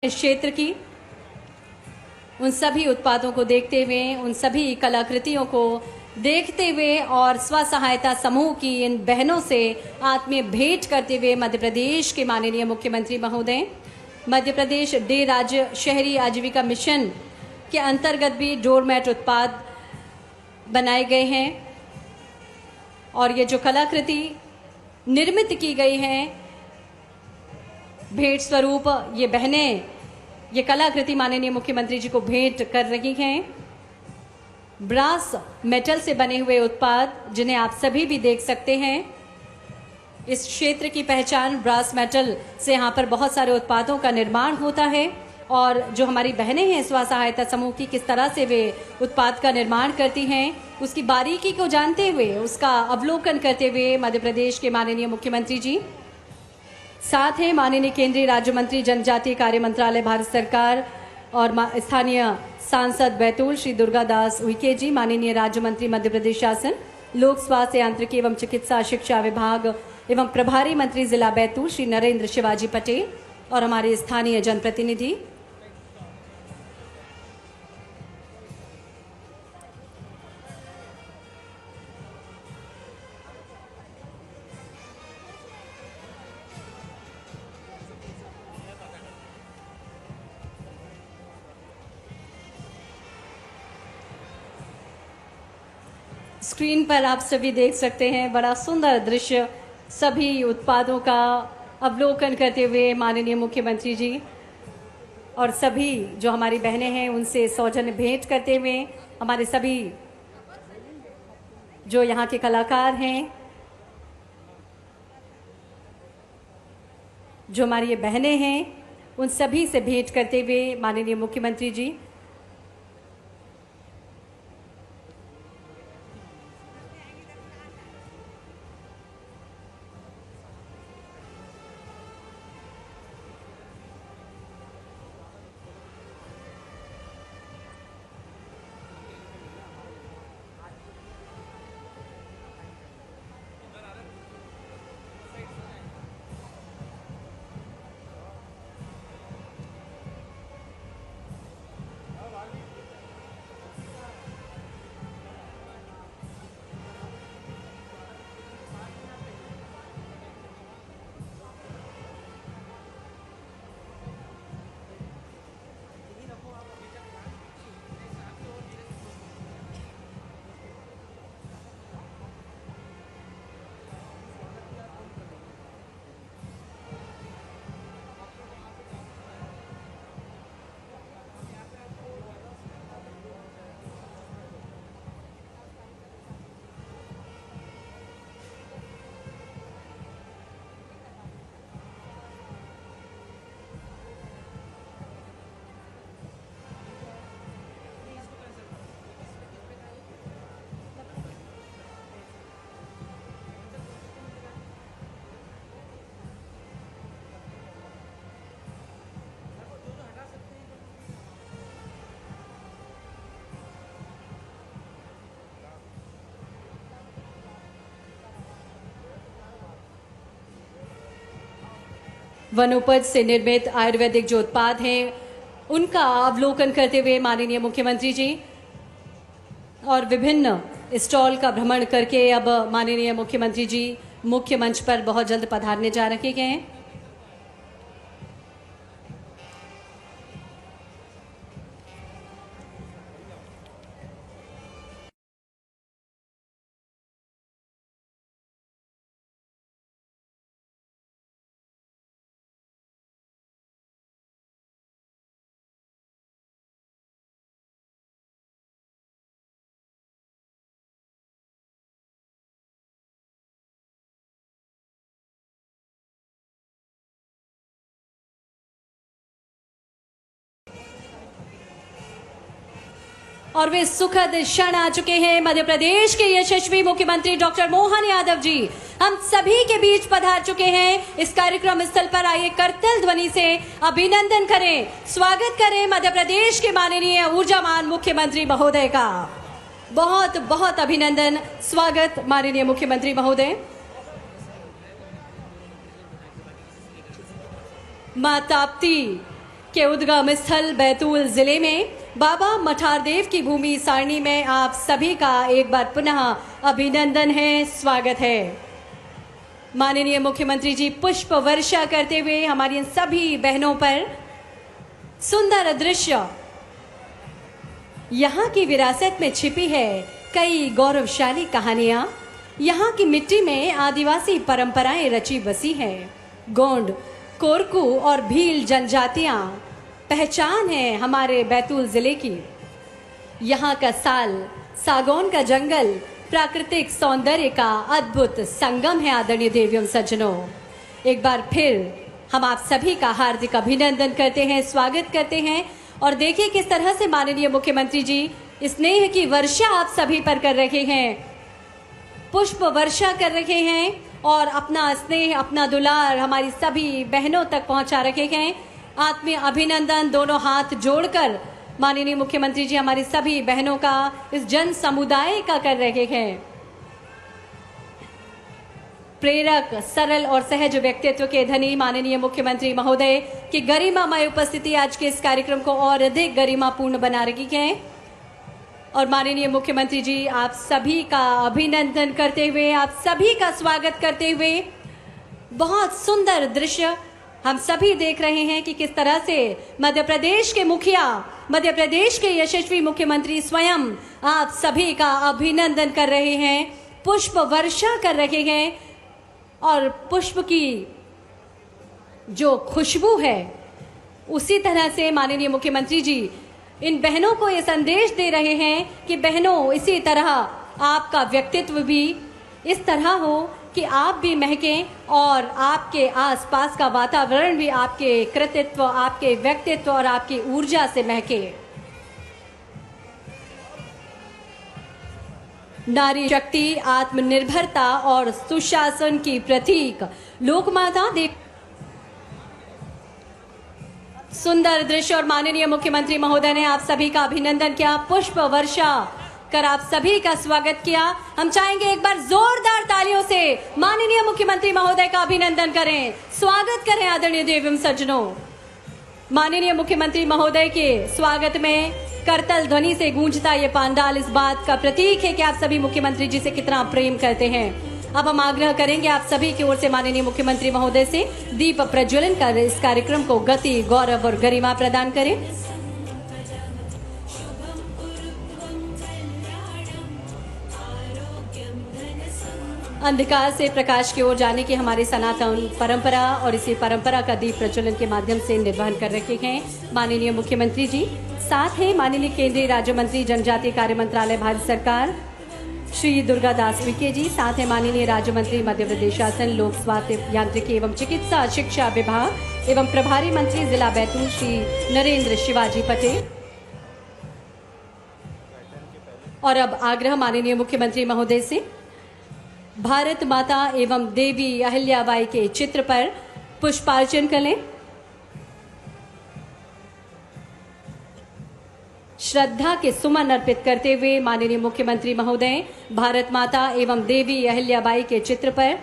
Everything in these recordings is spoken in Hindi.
इस क्षेत्र की उन सभी उत्पादों को देखते हुए, उन सभी कलाकृतियों को देखते हुए और स्व सहायता समूह की इन बहनों से आत्मीय भेंट करते हुए मध्य प्रदेश के माननीय मुख्यमंत्री महोदय, मध्य प्रदेश डे राज्य शहरी आजीविका मिशन के अंतर्गत भी डोरमैट उत्पाद बनाए गए हैं और ये जो कलाकृति निर्मित की गई है भेंट स्वरूप, ये बहनें ये कलाकृति माननीय मुख्यमंत्री जी को भेंट कर रही हैं। ब्रास मेटल से बने हुए उत्पाद जिन्हें आप सभी भी देख सकते हैं। इस क्षेत्र की पहचान ब्रास मेटल से यहाँ पर बहुत सारे उत्पादों का निर्माण होता है और जो हमारी बहनें हैं स्व सहायता समूह की, किस तरह से वे उत्पाद का निर्माण करती हैं, उसकी बारीकी को जानते हुए, उसका अवलोकन करते हुए मध्य प्रदेश के माननीय मुख्यमंत्री जी, साथ ही माननीय केंद्रीय राज्य मंत्री जनजातीय कार्य मंत्रालय भारत सरकार और स्थानीय सांसद बैतूल श्री दुर्गा दास उइके जी, माननीय राज्य मंत्री मध्य प्रदेश शासन लोक स्वास्थ्य यांत्रिकी एवं चिकित्सा शिक्षा विभाग एवं प्रभारी मंत्री जिला बैतूल श्री नरेंद्र शिवाजी पटेल और हमारे स्थानीय जनप्रतिनिधि। स्क्रीन पर आप सभी देख सकते हैं बड़ा सुंदर दृश्य, सभी उत्पादों का अवलोकन करते हुए माननीय मुख्यमंत्री जी और सभी जो हमारी बहनें हैं उनसे सौजन्य भेंट करते हुए, हमारे सभी जो यहाँ के कलाकार हैं, जो हमारी ये बहनें हैं, उन सभी से भेंट करते हुए माननीय मुख्यमंत्री जी वनोपज से निर्मित आयुर्वेदिक जो उत्पाद हैं उनका अवलोकन करते हुए माननीय मुख्यमंत्री जी और विभिन्न स्टॉल का भ्रमण करके अब माननीय मुख्यमंत्री जी मुख्य मंच पर बहुत जल्द पधारने जा रहे हैं। और वे सुखद क्षण आ चुके हैं। मध्य प्रदेश के यशस्वी मुख्यमंत्री डॉक्टर मोहन यादव जी हम सभी के बीच पधार चुके हैं। इस कार्यक्रम स्थल पर आइए करतल ध्वनि से अभिनंदन करें, स्वागत करें मध्य प्रदेश के माननीय ऊर्जावान मुख्यमंत्री महोदय का। बहुत बहुत अभिनंदन, स्वागत माननीय मुख्यमंत्री महोदय। मां ताप्ती के उद्गम स्थल बैतूल जिले में बाबा मठारदेव की भूमि सारणी में आप सभी का एक बार पुनः अभिनंदन है, स्वागत है। माननीय मुख्यमंत्री जी पुष्प वर्षा करते हुए हमारी इन सभी बहनों पर सुंदर दृश्य। यहाँ की विरासत में छिपी है कई गौरवशाली कहानियां। यहाँ की मिट्टी में आदिवासी परंपराएं रची बसी हैं। गोंड, कोरकू और भील जनजातियां पहचान है हमारे बैतूल जिले की। यहाँ का साल, सागौन का जंगल प्राकृतिक सौंदर्य का अद्भुत संगम है। आदरणीय देवियों सज्जनों, एक बार फिर हम आप सभी का हार्दिक अभिनंदन करते हैं, स्वागत करते हैं। और देखिए किस तरह से माननीय मुख्यमंत्री जी स्नेह की वर्षा आप सभी पर कर रहे हैं, पुष्प वर्षा कर रहे हैं और अपना स्नेह, अपना दुलार हमारी सभी बहनों तक पहुंचा रखे हैं। आत्मीय अभिनंदन दोनों हाथ जोड़कर माननीय मुख्यमंत्री जी हमारी सभी बहनों का, इस जन समुदाय का कर रहे हैं। प्रेरक, सरल और सहज व्यक्तित्व के धनी माननीय मुख्यमंत्री महोदय की गरिमामय उपस्थिति आज के इस कार्यक्रम को और अधिक गरिमापूर्ण बना रही है। और माननीय मुख्यमंत्री जी आप सभी का अभिनंदन करते हुए, आप सभी का स्वागत करते हुए बहुत सुंदर दृश्य हम सभी देख रहे हैं कि किस तरह से मध्य प्रदेश के मुखिया, मध्य प्रदेश के यशस्वी मुख्यमंत्री स्वयं आप सभी का अभिनंदन कर रहे हैं, पुष्प वर्षा कर रहे हैं। और पुष्प की जो खुशबू है उसी तरह से माननीय मुख्यमंत्री जी इन बहनों को ये संदेश दे रहे हैं कि बहनों, इसी तरह आपका व्यक्तित्व भी इस तरह हो कि आप भी महकें और आपके आसपास का वातावरण भी आपके कृतित्व, आपके व्यक्तित्व और आपकी ऊर्जा से महके। नारी शक्ति, आत्मनिर्भरता और सुशासन की प्रतीक लोकमाता देवी। सुंदर दृश्य और माननीय मुख्यमंत्री महोदय ने आप सभी का अभिनंदन किया, पुष्प वर्षा कर आप सभी का स्वागत किया। हम चाहेंगे एक बार जोरदार तालियों से माननीय मुख्यमंत्री महोदय का अभिनंदन करें, स्वागत करें। आदरणीय देवियों सज्जनों, माननीय मुख्यमंत्री महोदय के स्वागत में करतल ध्वनि से गूंजता ये पांडाल इस बात का प्रतीक है कि आप सभी मुख्यमंत्री जी से कितना प्रेम करते हैं। अब हम आग्रह करेंगे आप सभी की ओर से माननीय मुख्यमंत्री महोदय से दीप प्रज्वलन कर इस कार्यक्रम को गति, गौरव और गरिमा प्रदान करें। अंधकार से प्रकाश की ओर जाने की हमारी सनातन परंपरा और इसी परंपरा का दीप प्रज्वलन के माध्यम से निर्वहन कर रखे हैं माननीय मुख्यमंत्री जी। साथ ही माननीय केंद्रीय राज्य मंत्री जनजातीय कार्य मंत्रालय भारत सरकार श्री दुर्गा दास विखे जी, साथ ही माननीय राज्य मंत्री मध्य प्रदेश शासन लोक स्वास्थ्य यांत्रिकी एवं चिकित्सा शिक्षा विभाग एवं प्रभारी मंत्री जिला बैतूल श्री नरेंद्र शिवाजी पटेल। और अब आग्रह माननीय मुख्यमंत्री महोदय से भारत माता एवं देवी अहिल्याबाई के चित्र पर पुष्पार्चन करें। श्रद्धा के सुमन अर्पित करते हुए माननीय मुख्यमंत्री महोदय भारत माता एवं देवी अहिल्याबाई के चित्र पर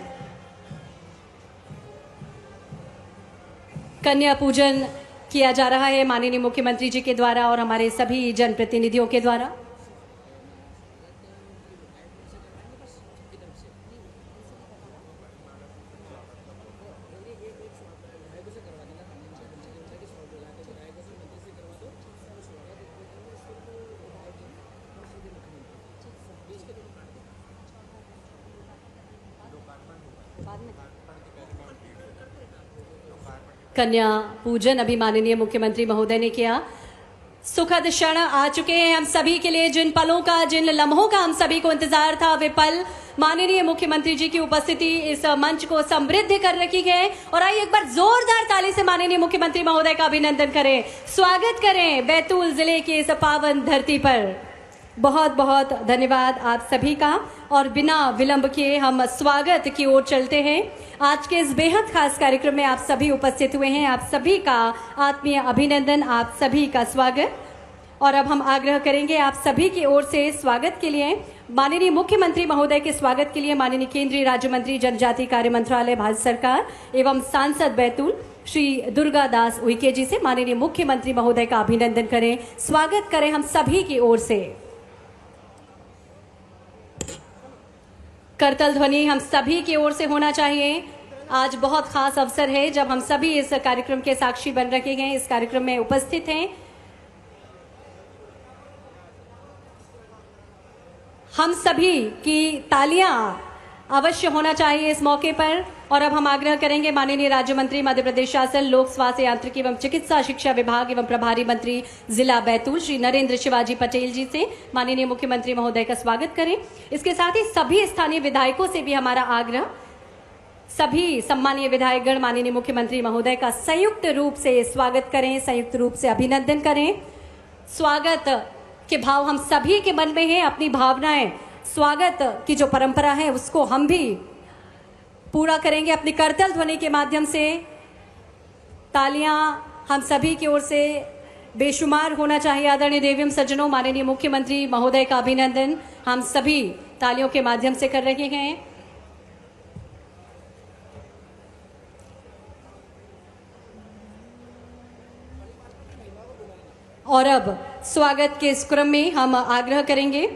कन्या पूजन किया जा रहा है माननीय मुख्यमंत्री जी के द्वारा और हमारे सभी जनप्रतिनिधियों के द्वारा। कन्या पूजन अभी माननीय मुख्यमंत्री महोदय ने किया। सुखद क्षण आ चुके हैं हम सभी के लिए, जिन पलों का, जिन लम्हों का हम सभी को इंतजार था, वे पल माननीय मुख्यमंत्री जी की उपस्थिति इस मंच को समृद्ध कर रखी है। और आइए एक बार जोरदार ताली से माननीय मुख्यमंत्री महोदय का अभिनंदन करें, स्वागत करें बैतूल जिले की इस पावन धरती पर। बहुत बहुत धन्यवाद आप सभी का। और बिना विलंब किए हम स्वागत की ओर चलते हैं। आज के इस बेहद खास कार्यक्रम में आप सभी उपस्थित हुए हैं, आप सभी का आत्मीय अभिनंदन, आप सभी का स्वागत। और अब हम आग्रह करेंगे आप सभी की ओर से स्वागत के लिए, माननीय मुख्यमंत्री महोदय के स्वागत के लिए माननीय केंद्रीय राज्य मंत्री जनजातीय कार्य मंत्रालय भारत सरकार एवं सांसद बैतूल श्री दुर्गा दास उइके जी से माननीय मुख्यमंत्री महोदय का अभिनंदन करें, स्वागत करें हम सभी की ओर से। करतल ध्वनि हम सभी की ओर से होना चाहिए। आज बहुत खास अवसर है जब हम सभी इस कार्यक्रम के साक्षी बन रखे हैं, इस कार्यक्रम में उपस्थित हैं। हम सभी की तालियां अवश्य होना चाहिए इस मौके पर। और अब हम आग्रह करेंगे माननीय राज्य मंत्री मध्य प्रदेश शासन लोक स्वास्थ्य यांत्रिकी एवं चिकित्सा शिक्षा विभाग एवं प्रभारी मंत्री जिला बैतूल श्री नरेंद्र शिवाजी पटेल जी से माननीय मुख्यमंत्री महोदय का स्वागत करें। इसके साथ ही सभी स्थानीय विधायकों से भी हमारा आग्रह, सभी सम्मानीय विधायकगण माननीय मुख्यमंत्री महोदय का संयुक्त रूप से स्वागत करें, संयुक्त रूप से अभिनंदन करें। स्वागत के भाव हम सभी के मन में है, अपनी भावनाएं, स्वागत की जो परंपरा है उसको हम भी पूरा करेंगे अपनी करतल ध्वनि के माध्यम से। तालियां हम सभी की ओर से बेशुमार होना चाहिए। आदरणीय देवियम सज्जनों, माननीय मुख्यमंत्री महोदय का अभिनंदन हम सभी तालियों के माध्यम से कर रहे हैं। और अब स्वागत के इस क्रम में हम आग्रह करेंगे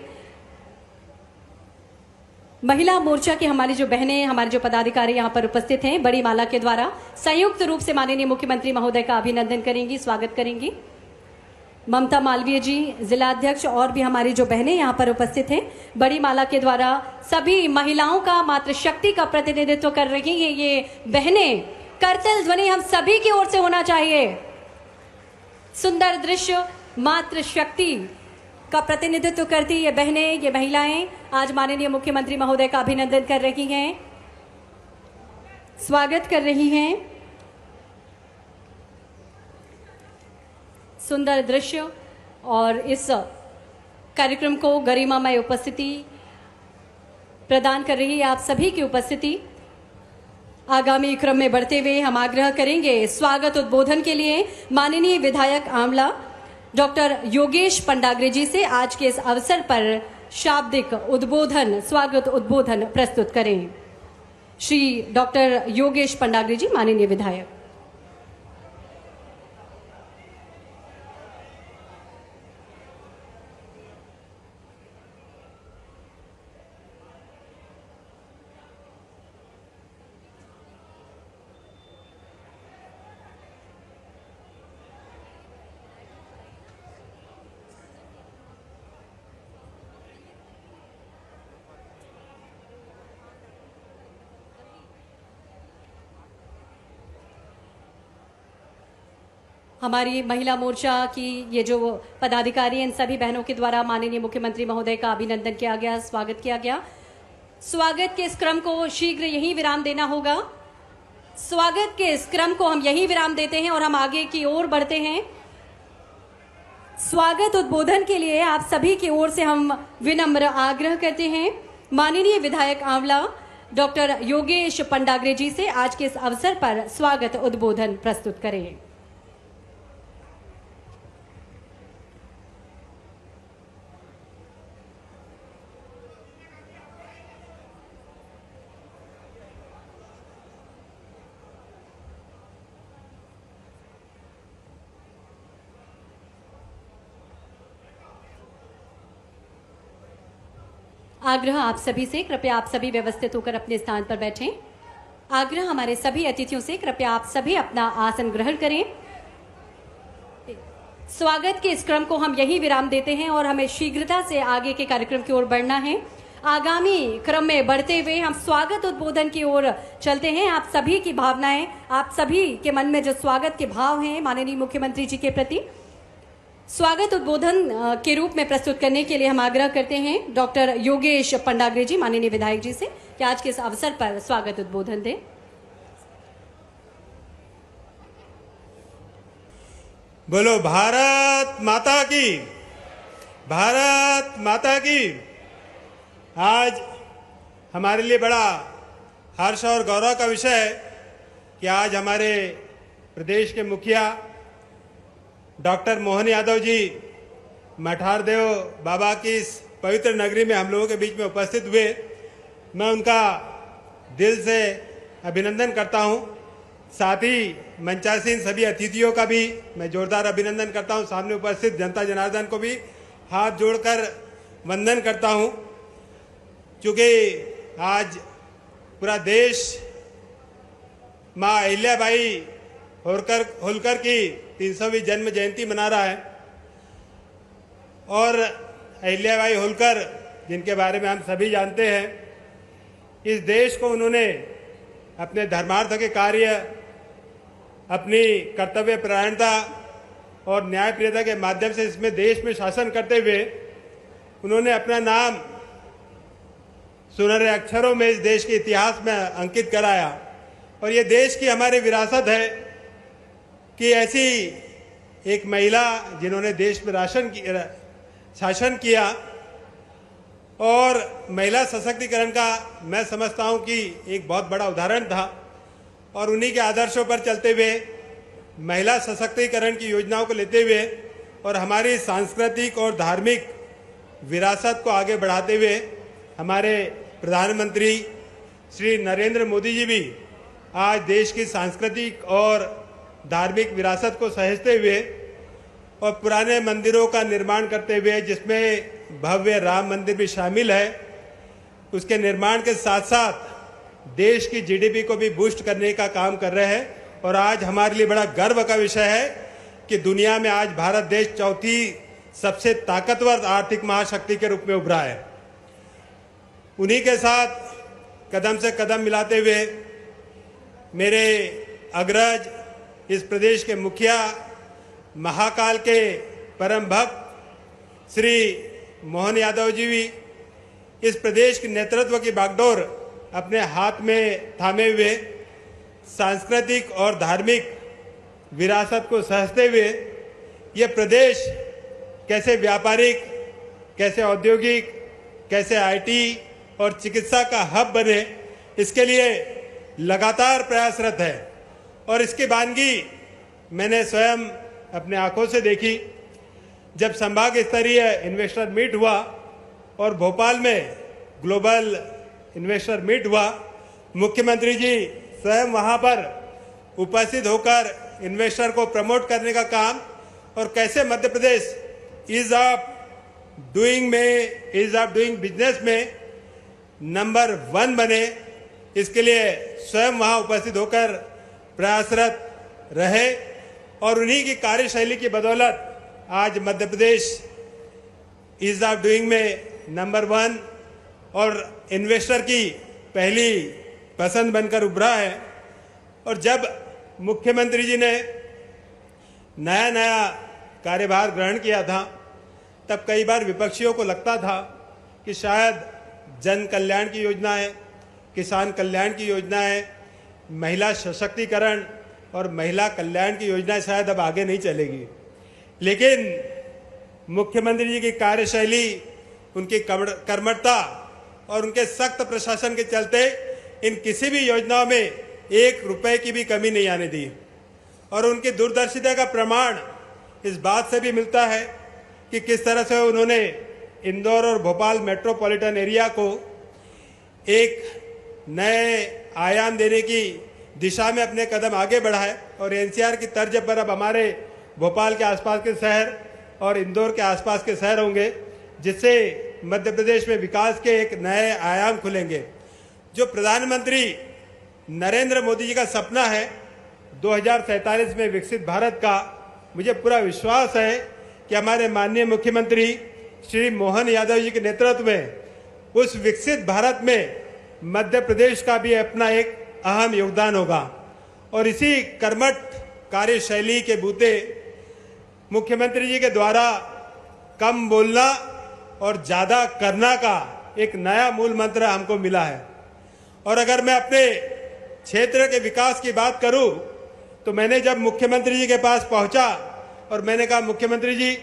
महिला मोर्चा की हमारी जो बहनें, हमारे जो पदाधिकारी यहाँ पर उपस्थित हैं, बड़ी माला के द्वारा संयुक्त रूप से माननीय मुख्यमंत्री महोदय का अभिनंदन करेंगी, स्वागत करेंगी। ममता मालवीय जी जिला अध्यक्ष और भी हमारी जो बहनें यहाँ पर उपस्थित हैं, बड़ी माला के द्वारा सभी महिलाओं का मातृशक्ति का प्रतिनिधित्व कर रही हैं ये बहनें। करतल ध्वनि हम सभी की ओर से होना चाहिए। सुंदर दृश्य मातृशक्ति का प्रतिनिधित्व करती ये बहनें, ये महिलाएं आज माननीय मुख्यमंत्री महोदय का अभिनंदन कर रही हैं, स्वागत कर रही हैं। सुंदर दृश्य और इस कार्यक्रम को गरिमामय उपस्थिति प्रदान कर रही है आप सभी की उपस्थिति। आगामी क्रम में बढ़ते हुए हम आग्रह करेंगे स्वागत उद्बोधन के लिए माननीय विधायक आंवला डॉक्टर योगेश पंडाग्रे जी से आज के इस अवसर पर शाब्दिक उद्बोधन, स्वागत उद्बोधन प्रस्तुत करें। श्री डॉक्टर योगेश पंडाग्रे जी, माननीय विधायक। हमारी महिला मोर्चा की ये जो पदाधिकारी हैं, इन सभी बहनों के द्वारा माननीय मुख्यमंत्री महोदय का अभिनंदन किया गया, स्वागत किया गया। स्वागत के इस क्रम को शीघ्र यहीं विराम देना होगा। स्वागत के इस क्रम को हम यहीं विराम देते हैं और हम आगे की ओर बढ़ते हैं। स्वागत उद्बोधन के लिए आप सभी की ओर से हम विनम्र आग्रह करते हैं माननीय विधायक आंवला डॉक्टर योगेश पंडाग्रे जी से आज के इस अवसर पर स्वागत उद्बोधन प्रस्तुत करें। आग्रह आप सभी से, कृपया आप सभी व्यवस्थित होकर अपने स्थान पर बैठें। आग्रह हमारे सभी अतिथियों से, कृपया आप सभी अपना आसन ग्रहण करें। स्वागत के इस क्रम को हम यही विराम देते हैं और हमें शीघ्रता से आगे के कार्यक्रम की ओर बढ़ना है। आगामी क्रम में बढ़ते हुए हम स्वागत उद्बोधन की ओर चलते हैं। आप सभी की भावनाएं, आप सभी के मन में जो स्वागत के भाव हैं माननीय मुख्यमंत्री जी के प्रति, स्वागत उद्बोधन के रूप में प्रस्तुत करने के लिए हम आग्रह करते हैं डॉक्टर योगेश पंडाग्रे जी, माननीय विधायक जी से कि आज के इस अवसर पर स्वागत उद्बोधन दें। बोलो भारत माता की, भारत माता की। आज हमारे लिए बड़ा हर्ष और गौरव का विषय है कि आज हमारे प्रदेश के मुखिया डॉक्टर मोहन यादव जी मठारदेव बाबा की इस पवित्र नगरी में हम लोगों के बीच में उपस्थित हुए। मैं उनका दिल से अभिनंदन करता हूं। साथ ही मंचासीन सभी अतिथियों का भी मैं जोरदार अभिनंदन करता हूं। सामने उपस्थित जनता जनार्दन को भी हाथ जोड़कर वंदन करता हूं, क्योंकि आज पूरा देश माँ अहिल्याबाई होलकर की 300वीं जन्म जयंती मना रहा है। और अहिल्याबाई होलकर, जिनके बारे में हम सभी जानते हैं, इस देश को उन्होंने अपने धर्मार्थ के कार्य, अपनी कर्तव्य परायणता और न्यायप्रियता के माध्यम से इसमें देश में शासन करते हुए उन्होंने अपना नाम सुनहरे अक्षरों में इस देश के इतिहास में अंकित कराया। और ये देश की हमारी विरासत है कि ऐसी एक महिला जिन्होंने देश में शासन किया, और महिला सशक्तिकरण का मैं समझता हूं कि एक बहुत बड़ा उदाहरण था। और उन्हीं के आदर्शों पर चलते हुए, महिला सशक्तिकरण की योजनाओं को लेते हुए और हमारी सांस्कृतिक और धार्मिक विरासत को आगे बढ़ाते हुए हमारे प्रधानमंत्री श्री नरेंद्र मोदी जी भी आज देश की सांस्कृतिक और धार्मिक विरासत को सहेजते हुए और पुराने मंदिरों का निर्माण करते हुए, जिसमें भव्य राम मंदिर भी शामिल है, उसके निर्माण के साथ साथ देश की जीडीपी को भी बूस्ट करने का काम कर रहे हैं। और आज हमारे लिए बड़ा गर्व का विषय है कि दुनिया में आज भारत देश चौथी सबसे ताकतवर आर्थिक महाशक्ति के रूप में उभरा है। उन्हीं के साथ कदम से कदम मिलाते हुए मेरे अग्रज, इस प्रदेश के मुखिया, महाकाल के परम भक्त श्री मोहन यादव जी भी इस प्रदेश के नेतृत्व की बागडोर अपने हाथ में थामे हुए सांस्कृतिक और धार्मिक विरासत को सहेजते हुए ये प्रदेश कैसे व्यापारिक, कैसे औद्योगिक, कैसे आईटी और चिकित्सा का हब बने, इसके लिए लगातार प्रयासरत है। और इसकी वानगी मैंने स्वयं अपने आंखों से देखी जब संभाग स्तरीय इन्वेस्टर मीट हुआ और भोपाल में ग्लोबल इन्वेस्टर मीट हुआ। मुख्यमंत्री जी स्वयं वहां पर उपस्थित होकर इन्वेस्टर को प्रमोट करने का काम, और कैसे Madhya Pradesh ease of doing business में नंबर 1 बने, इसके लिए स्वयं वहां उपस्थित होकर प्रयासरत रहे। और उन्हीं की कार्यशैली की बदौलत आज Madhya Pradesh ease of doing में नंबर 1 और इन्वेस्टर की पहली पसंद बनकर उभरा है। और जब मुख्यमंत्री जी ने नया कार्यभार ग्रहण किया था, तब कई बार विपक्षियों को लगता था कि शायद जन कल्याण की योजना है, किसान कल्याण की योजना है, महिला सशक्तिकरण और महिला कल्याण की योजना शायद अब आगे नहीं चलेगी। लेकिन मुख्यमंत्री जी की कार्यशैली, उनकी कर्मठता और उनके सख्त प्रशासन के चलते इन किसी भी योजनाओं में 1 रुपए की भी कमी नहीं आने दी। और उनकी दूरदर्शिता का प्रमाण इस बात से भी मिलता है कि किस तरह से उन्होंने इंदौर और भोपाल मेट्रोपॉलिटन एरिया को एक नए आयाम देने की दिशा में अपने कदम आगे बढ़ाए। और एनसीआर की तर्ज पर अब हमारे भोपाल के आसपास के शहर और इंदौर के आसपास के शहर होंगे, जिससे मध्य प्रदेश में विकास के एक नए आयाम खुलेंगे। जो प्रधानमंत्री नरेंद्र मोदी जी का सपना है 2047 में विकसित भारत का, मुझे पूरा विश्वास है कि हमारे माननीय मुख्यमंत्री श्री मोहन यादव जी के नेतृत्व में उस विकसित भारत में मध्य प्रदेश का भी अपना एक अहम योगदान होगा। और इसी कर्मठ कार्यशैली के बूते मुख्यमंत्री जी के द्वारा कम बोलना और ज्यादा करना का एक नया मूल मंत्र हमको मिला है। और अगर मैं अपने क्षेत्र के विकास की बात करूं, तो मैंने जब मुख्यमंत्री जी के पास पहुंचा और मैंने कहा, मुख्यमंत्री जी,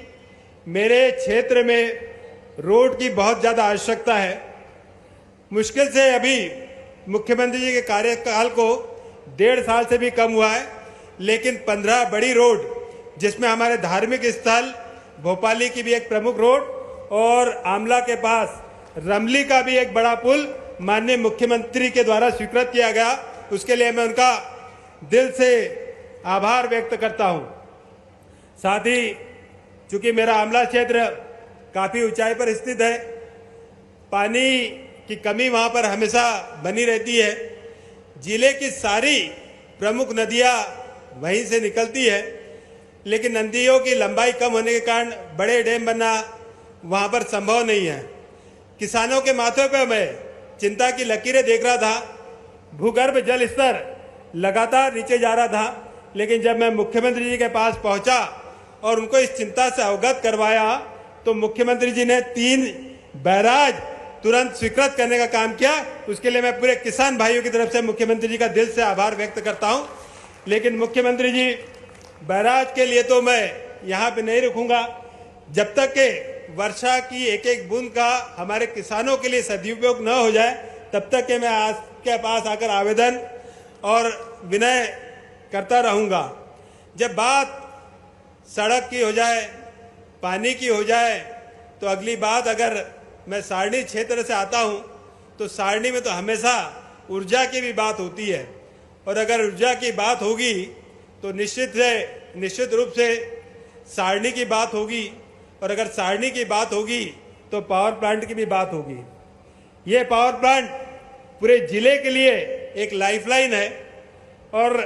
मेरे क्षेत्र में रोड की बहुत ज्यादा आवश्यकता है। मुश्किल से अभी मुख्यमंत्री जी के कार्यकाल को 1.5 साल से भी कम हुआ है, लेकिन 15 बड़ी रोड, जिसमें हमारे धार्मिक स्थल भोपाली की भी एक प्रमुख रोड और आमला के पास रमली का भी एक बड़ा पुल माननीय मुख्यमंत्री के द्वारा स्वीकृत किया गया। उसके लिए मैं उनका दिल से आभार व्यक्त करता हूं। साथ ही चूंकि मेरा आमला क्षेत्र काफी ऊंचाई पर स्थित है, पानी की कमी वहां पर हमेशा बनी रहती है। जिले की सारी प्रमुख नदियां वहीं से निकलती है, लेकिन नदियों की लंबाई कम होने के कारण बड़े डैम बनना वहां पर संभव नहीं है। किसानों के माथे पर मैं चिंता की लकीरें देख रहा था। भूगर्भ जल स्तर लगातार नीचे जा रहा था, लेकिन जब मैं मुख्यमंत्री जी के पास पहुंचा और उनको इस चिंता से अवगत करवाया तो मुख्यमंत्री जी ने 3 बैराज तुरंत स्वीकृत करने का काम किया। उसके लिए मैं पूरे किसान भाइयों की तरफ से मुख्यमंत्री जी का दिल से आभार व्यक्त करता हूं। लेकिन मुख्यमंत्री जी, बैराज के लिए तो मैं यहां पे नहीं रुकूंगा जब तक कि वर्षा की एक एक बूंद का हमारे किसानों के लिए सदुपयोग न हो जाए, तब तक कि मैं आपके पास आकर आवेदन और विनय करता रहूंगा। जब बात सड़क की हो जाए, पानी की हो जाए, तो अगली बात, अगर मैं सारणी क्षेत्र से आता हूं तो सारणी में तो हमेशा ऊर्जा की भी बात होती है, और अगर ऊर्जा की बात होगी तो निश्चित रूप से सारणी की बात होगी, और अगर सारणी की बात होगी तो पावर प्लांट की भी बात होगी। ये पावर प्लांट पूरे जिले के लिए एक लाइफलाइन है और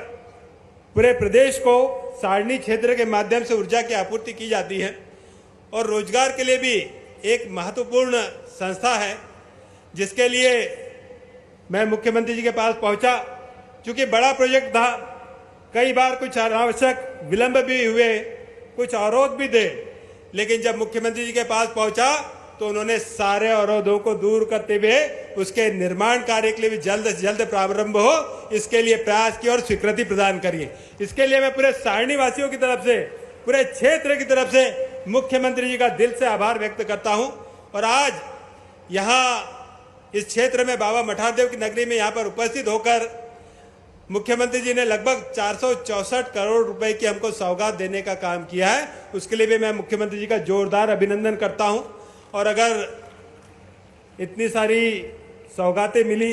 पूरे प्रदेश को सारणी क्षेत्र के माध्यम से ऊर्जा की आपूर्ति की जाती है, और रोजगार के लिए भी एक महत्वपूर्ण संस्था है, जिसके लिए मैं मुख्यमंत्री जी के पास पहुंचा। चूंकि बड़ा प्रोजेक्ट था, कई बार कुछ अनावश्यक विलंब भी हुए, कुछ अवरोध भी थे, लेकिन जब मुख्यमंत्री जी के पास पहुंचा तो उन्होंने सारे अवरोधों को दूर करते हुए उसके निर्माण कार्य के लिए भी जल्द से जल्द प्रारंभ हो, इसके लिए प्रयास किए और स्वीकृति प्रदान करिए। इसके लिए मैं पूरे सारणी वासियों की तरफ से, पूरे क्षेत्र की तरफ से मुख्यमंत्री जी का दिल से आभार व्यक्त करता हूं। और आज यहां इस क्षेत्र में बाबा मठादेव की नगरी में यहां पर उपस्थित होकर मुख्यमंत्री जी ने लगभग 464 करोड़ रुपए की हमको सौगात देने का काम किया है। उसके लिए भी मैं मुख्यमंत्री जी का जोरदार अभिनंदन करता हूं। और अगर इतनी सारी सौगातें मिली,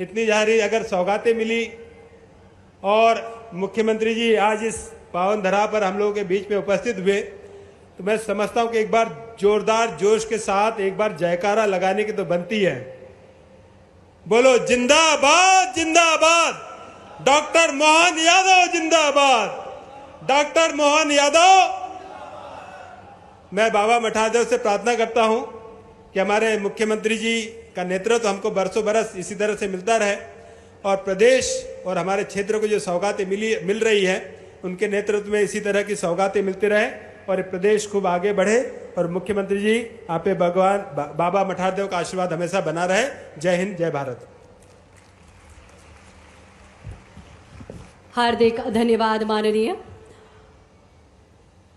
इतनी सारी अगर सौगातें मिली और मुख्यमंत्री जी आज इस पावन धरा पर हम लोगों के बीच में उपस्थित हुए, तो मैं समझता हूं कि एक बार जोरदार जोश के साथ एक बार जयकारा लगाने की तो बनती है। बोलो जिंदाबाद जिंदाबाद, डॉक्टर मोहन यादव जिंदाबाद, डॉक्टर मोहन यादव। मैं बाबा मठादेव से प्रार्थना करता हूं कि हमारे मुख्यमंत्री जी का नेतृत्व हमको बरसों बरस इसी तरह से मिलता रहे, और प्रदेश और हमारे क्षेत्र को जो सौगातें मिल रही है, उनके नेतृत्व में इसी तरह की सौगातें मिलती रहे और प्रदेश खूब आगे बढ़े। और मुख्यमंत्री जी, आप पे भगवान बाबा मठादेव का आशीर्वाद हमेशा बना रहे। जय हिंद, जय भारत। हार्दिक धन्यवाद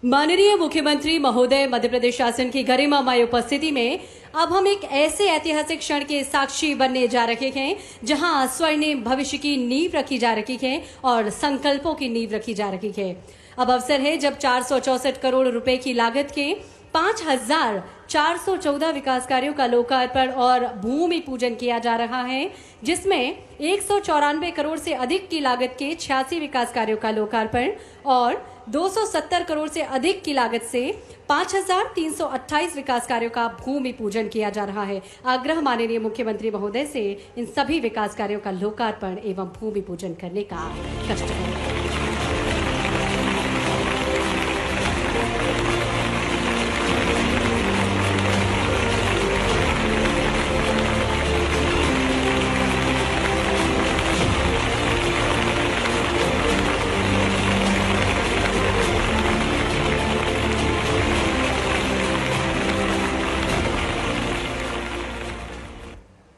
माननीय मुख्यमंत्री महोदय। मध्य प्रदेश शासन की गरिमामय उपस्थिति में अब हम एक ऐसे ऐतिहासिक क्षण के साक्षी बनने जा रहे हैं जहां स्वर्णिम भविष्य की नींव रखी जा रही है और संकल्पों की नींव रखी जा रही है। अब अवसर है जब 464 करोड़ रुपए की लागत के 5414 विकास कार्यों का लोकार्पण और भूमि पूजन किया जा रहा है, जिसमें 194 करोड़ से अधिक की लागत के 86 विकास कार्यों का लोकार्पण और 270 करोड़ से अधिक की लागत से 5328 विकास कार्यों का भूमि पूजन किया जा रहा है। आग्रह माननीय मुख्यमंत्री महोदय से इन सभी विकास कार्यों का लोकार्पण एवं भूमि पूजन करने का कष्ट करें।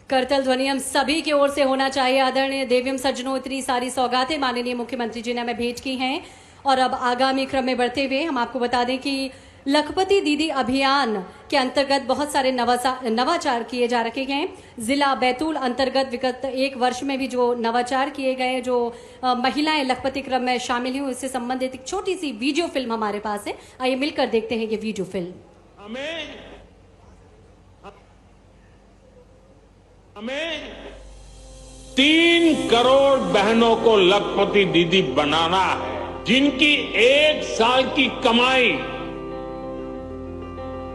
करतल ध्वनि हम सभी की ओर से होना चाहिए। आदरणीय देव्यम सज्जनों, इतनी सारी सौगातें माननीय मुख्यमंत्री जी ने हमें भेंट की हैं। और अब आगामी क्रम में बढ़ते हुए हम आपको बता दें कि लखपति दीदी अभियान के अंतर्गत बहुत सारे नवाचार किए जा रखे हैं। जिला बैतूल अंतर्गत विगत 1 वर्ष में भी जो नवाचार किए गए, जो महिलाएं लखपति क्रम में शामिल हुई, उससे संबंधित एक छोटी सी वीडियो फिल्म हमारे पास है। आइए मिलकर देखते हैं ये वीडियो फिल्म। हमें 3 करोड़ बहनों को लखपति दीदी बनाना है, जिनकी 1 साल की कमाई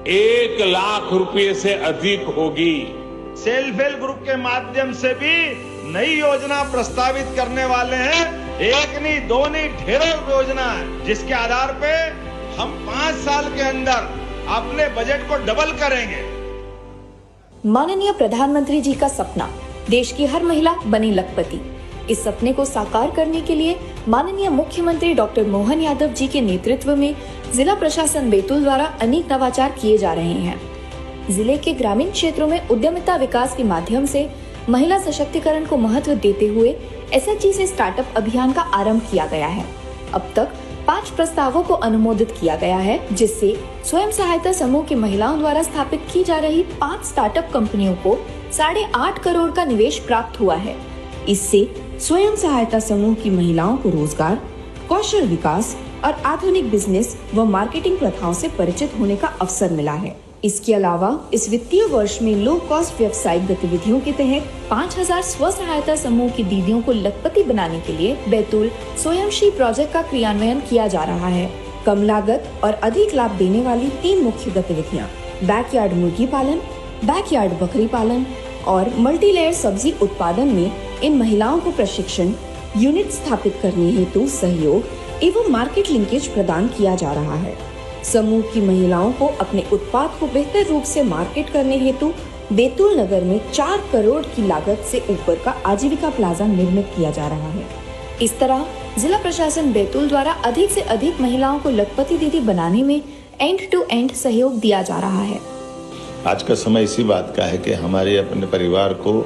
1 लाख रुपए से अधिक होगी। सेल्फ हेल्प ग्रुप के माध्यम से भी नई योजना प्रस्तावित करने वाले हैं। एक नहीं, दो नहीं, ढेरों योजना है, जिसके आधार पे हम 5 साल के अंदर अपने बजट को डबल करेंगे। माननीय प्रधानमंत्री जी का सपना, देश की हर महिला बने लखपति। इस सपने को साकार करने के लिए माननीय मुख्यमंत्री डॉक्टर मोहन यादव जी के नेतृत्व में जिला प्रशासन बैतूल द्वारा अनेक नवाचार किए जा रहे हैं। जिले के ग्रामीण क्षेत्रों में उद्यमिता विकास के माध्यम से महिला सशक्तिकरण को महत्व देते हुए SHG से स्टार्टअप अभियान का आरंभ किया गया है। अब तक 5 प्रस्तावों को अनुमोदित किया गया है, जिससे स्वयं सहायता समूह की महिलाओं द्वारा स्थापित की जा रही 5 स्टार्टअप कंपनियों को 8.5 करोड़ का निवेश प्राप्त हुआ है। इससे स्वयं सहायता समूह की महिलाओं को रोजगार, कौशल विकास और आधुनिक बिजनेस व मार्केटिंग प्रथाओं से परिचित होने का अवसर मिला है। इसके अलावा इस वित्तीय वर्ष में लो कॉस्ट व्यावसायिक गतिविधियों के तहत 5000 स्व सहायता समूह की दीदियों को लखपति बनाने के लिए बैतूल स्वयंश्री प्रोजेक्ट का क्रियान्वयन किया जा रहा है। कम लागत और अधिक लाभ देने वाली 3 मुख्य गतिविधियाँ बैकयार्ड मुर्गी पालन, बैकयार्ड बकरी पालन और मल्टीलेयर सब्जी उत्पादन में इन महिलाओं को प्रशिक्षण, यूनिट स्थापित करने हेतु सहयोग एवं मार्केट लिंकेज प्रदान किया जा रहा है। समूह की महिलाओं को अपने उत्पाद को बेहतर रूप से मार्केट करने हेतु बैतूल नगर में 4 करोड़ की लागत से ऊपर का आजीविका प्लाजा निर्मित किया जा रहा है। इस तरह जिला प्रशासन बैतूल द्वारा अधिक से अधिक महिलाओं को लखपति दीदी बनाने में एंड टू एंड सहयोग दिया जा रहा है। आज का समय इसी बात का है कि हमारे अपने परिवार को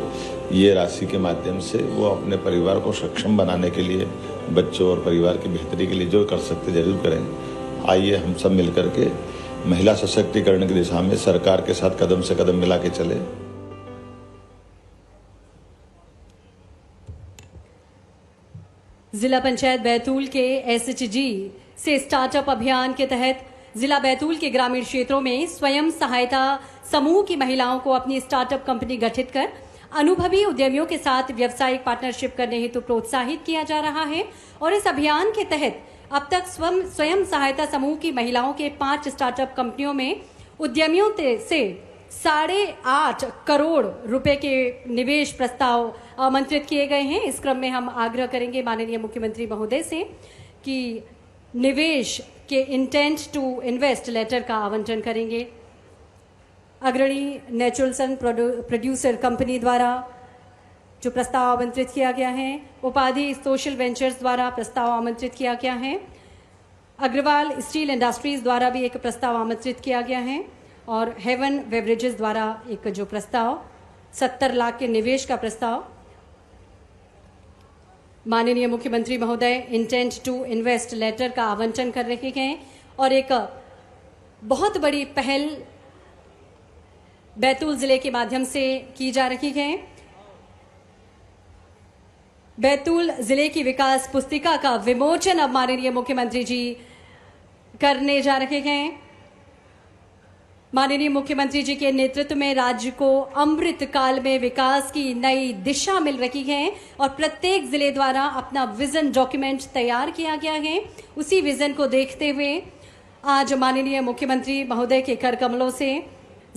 ये राशि के माध्यम से वो अपने परिवार को सक्षम बनाने के लिए, बच्चों और परिवार की बेहतरी के लिए जो कर सकते जरूर करें। आइए हम सब मिलकर के महिला सशक्तिकरण की दिशा में सरकार के साथ कदम से कदम मिला के चले। जिला पंचायत बैतूल के SHG से स्टार्टअप अभियान के तहत जिला बैतूल के ग्रामीण क्षेत्रों में स्वयं सहायता समूह की महिलाओं को अपनी स्टार्टअप कंपनी गठित कर अनुभवी उद्यमियों के साथ व्यावसायिक पार्टनरशिप करने हेतु प्रोत्साहित किया जा रहा है। और इस अभियान के तहत अब तक स्वयं सहायता समूह की महिलाओं के 5 स्टार्टअप कंपनियों में उद्यमियों से 8.5 करोड़ रुपए के निवेश प्रस्ताव आमंत्रित किए गए हैं। इस क्रम में हम आग्रह करेंगे माननीय मुख्यमंत्री महोदय से कि निवेश के इंटेंट टू इन्वेस्ट लेटर का आवंटन करेंगे। अग्रणी नेचुरल सन प्रोड्यूसर कंपनी द्वारा जो प्रस्ताव आमंत्रित किया गया है, उपाधि सोशल वेंचर्स द्वारा प्रस्ताव आमंत्रित किया गया है, अग्रवाल स्टील इंडस्ट्रीज द्वारा भी एक प्रस्ताव आमंत्रित किया गया है और हेवन बेवरेजेस द्वारा एक जो प्रस्ताव 70 लाख के निवेश का प्रस्ताव माननीय मुख्यमंत्री महोदय इंटेंट टू इन्वेस्ट लेटर का आवंटन कर रहे हैं। और एक बहुत बड़ी पहल बैतूल जिले के माध्यम से की जा रही है। बैतूल जिले की विकास पुस्तिका का विमोचन अब माननीय मुख्यमंत्री जी करने जा रहे हैं। माननीय मुख्यमंत्री जी के नेतृत्व में राज्य को अमृत काल में विकास की नई दिशा मिल रही है और प्रत्येक जिले द्वारा अपना विजन डॉक्यूमेंट तैयार किया गया है। उसी विजन को देखते हुए आज माननीय मुख्यमंत्री महोदय के कर कमलों से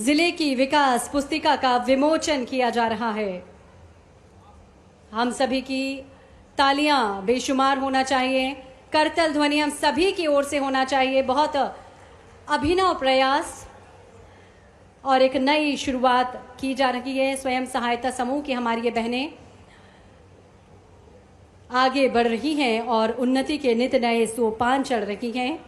जिले की विकास पुस्तिका का विमोचन किया जा रहा है। हम सभी की तालियां बेशुमार होना चाहिए, करतल ध्वनि हम सभी की ओर से होना चाहिए। बहुत अभिनव प्रयास और एक नई शुरुआत की जा रही है। स्वयं सहायता समूह की हमारी ये बहनें आगे बढ़ रही हैं और उन्नति के नित नए सोपान चढ़ रही हैं।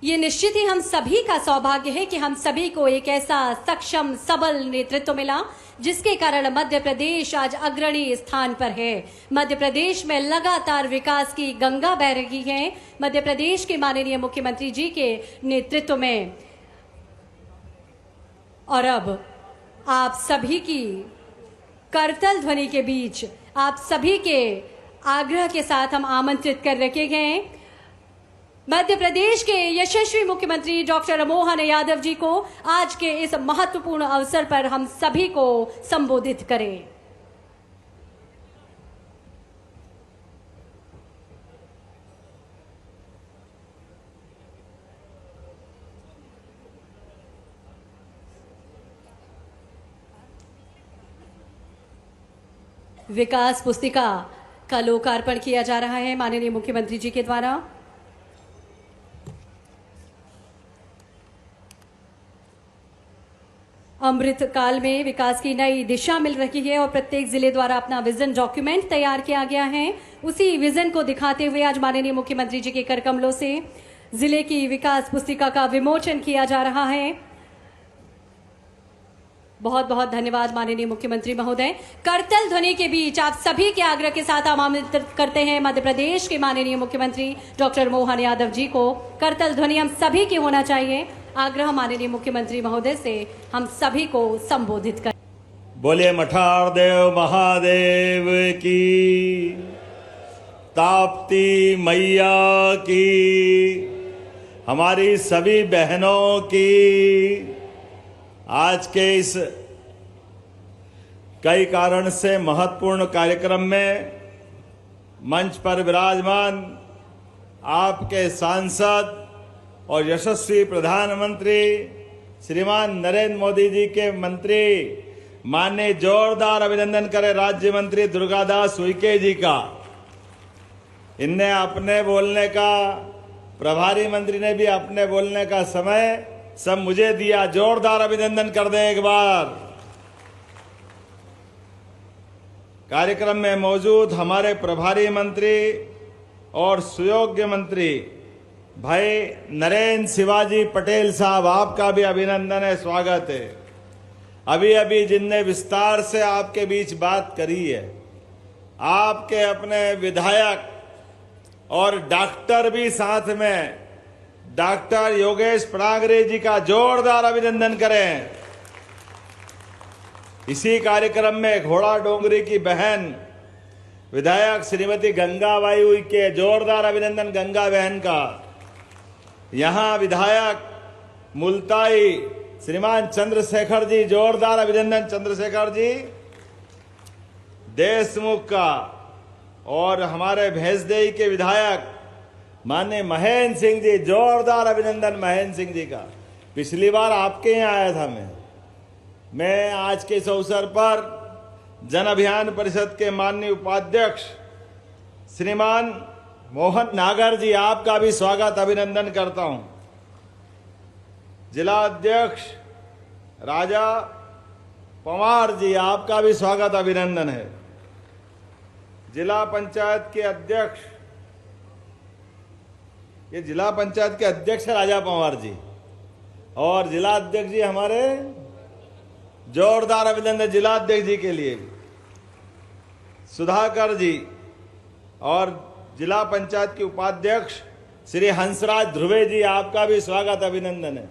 ये निश्चित ही हम सभी का सौभाग्य है कि हम सभी को एक ऐसा सक्षम सबल नेतृत्व मिला जिसके कारण मध्य प्रदेश आज अग्रणी स्थान पर है। मध्य प्रदेश में लगातार विकास की गंगा बह रही है। मध्य प्रदेश के माननीय मुख्यमंत्री जी के नेतृत्व में और अब आप सभी की करतल ध्वनि के बीच आप सभी के आग्रह के साथ हम आमंत्रित कर रखे गए मध्य प्रदेश के यशस्वी मुख्यमंत्री डॉक्टर मोहन यादव जी को आज के इस महत्वपूर्ण अवसर पर हम सभी को संबोधित करें। विकास पुस्तिका का लोकार्पण किया जा रहा है माननीय मुख्यमंत्री जी के द्वारा। अमृत काल में विकास की नई दिशा मिल रही है और प्रत्येक जिले द्वारा अपना विजन डॉक्यूमेंट तैयार किया गया है। उसी विजन को दिखाते हुए आज माननीय मुख्यमंत्री जी के करकमलों से जिले की विकास पुस्तिका का विमोचन किया जा रहा है। बहुत बहुत धन्यवाद माननीय मुख्यमंत्री महोदय। करतल ध्वनि के बीच आप सभी के आग्रह के साथ आमंत्रित करते हैं मध्य प्रदेश के माननीय मुख्यमंत्री डॉक्टर मोहन यादव जी को। करतल ध्वनि हम सभी की होना चाहिए। आग्रह माननीय मुख्यमंत्री महोदय से हम सभी को संबोधित कर। बोले मठार देव महादेव की, ताप्ती मैया की, हमारी सभी बहनों की आज के इस कई कारण से महत्वपूर्ण कार्यक्रम में मंच पर विराजमान आपके सांसद और यशस्वी प्रधानमंत्री श्रीमान नरेंद्र मोदी जी के मंत्री माननीय जोरदार अभिनंदन करें राज्य मंत्री दुर्गादास उइके जी का। इनने अपने बोलने का, प्रभारी मंत्री ने भी अपने बोलने का समय सब मुझे दिया। जोरदार अभिनंदन कर दें एक बार। कार्यक्रम में मौजूद हमारे प्रभारी मंत्री और सुयोग्य मंत्री भाई नरेंद्र शिवाजी पटेल साहब, आपका भी अभिनंदन है, स्वागत है। अभी अभी जिनने विस्तार से आपके बीच बात करी है, आपके अपने विधायक और डॉक्टर भी साथ में, डॉक्टर योगेश प्रागरे जी का जोरदार अभिनंदन करें। इसी कार्यक्रम में घोड़ा डोंगरी की बहन विधायक श्रीमती गंगाबाई उइके, जोरदार अभिनंदन गंगा बहन का। यहां विधायक मुल्ताई श्रीमान चंद्रशेखर जी, जोरदार अभिनंदन चंद्रशेखर जी देशमुख का। और हमारे भैंसदेही के विधायक माननीय महेंद्र सिंह जी, जोरदार अभिनंदन महेंद्र सिंह जी का। पिछली बार आपके यहाँ आया था मैं आज के इस अवसर पर जन अभियान परिषद के माननीय उपाध्यक्ष श्रीमान मोहन नागर जी, आपका भी स्वागत अभिनंदन करता हूं। जिला अध्यक्ष राजा पवार जी, आपका भी स्वागत अभिनंदन है। जिला पंचायत के अध्यक्ष, ये जिला पंचायत के अध्यक्ष राजा पवार जी, और जिला अध्यक्ष जी हमारे, जोरदार अभिनंदन जिला अध्यक्ष जी के लिए। सुधाकर जी और जिला पंचायत के उपाध्यक्ष श्री हंसराज ध्रुवे जी, आपका भी स्वागत अभिनंदन है।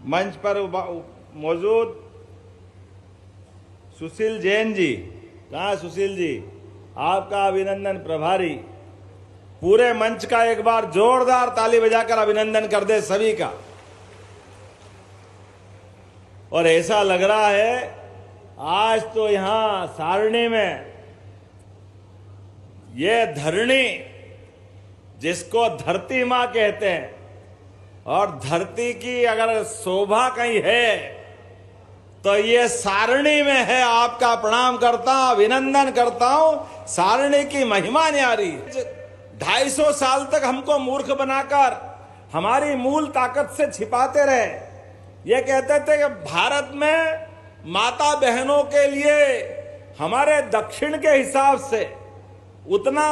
मंच पर मौजूद सुशील जैन जी, कहाँ सुशील जी, आपका अभिनंदन प्रभारी। पूरे मंच का एक बार जोरदार ताली बजाकर अभिनंदन कर दे सभी का। और ऐसा लग रहा है आज तो यहां सारणी में ये धरणी, जिसको धरती मां कहते हैं, और धरती की अगर शोभा कहीं है तो ये सारणी में है। आपका प्रणाम करता हूं, अभिनंदन करता हूं। सारणी की महिमा न्यारी। 250 साल तक हमको मूर्ख बनाकर हमारी मूल ताकत से छिपाते रहे। ये कहते थे कि भारत में माता बहनों के लिए हमारे दक्षिण के हिसाब से उतना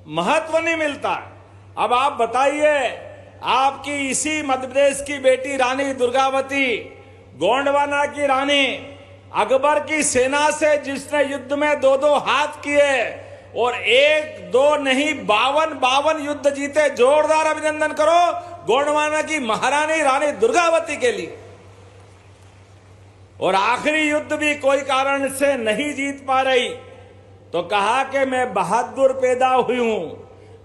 महत्व नहीं मिलता। अब आप बताइए, आपकी इसी मध्य प्रदेश की बेटी रानी दुर्गावती, गोंडवाना की रानी, अकबर की सेना से जिसने युद्ध में 2-2 हाथ किए और 1-2 नहीं 52 युद्ध जीते। जोरदार अभिनंदन करो गोंडवाना की महारानी रानी दुर्गावती के लिए। और आखिरी युद्ध भी कोई कारण से नहीं जीत पा रही तो कहा कि मैं बहादुर पैदा हुई हूं,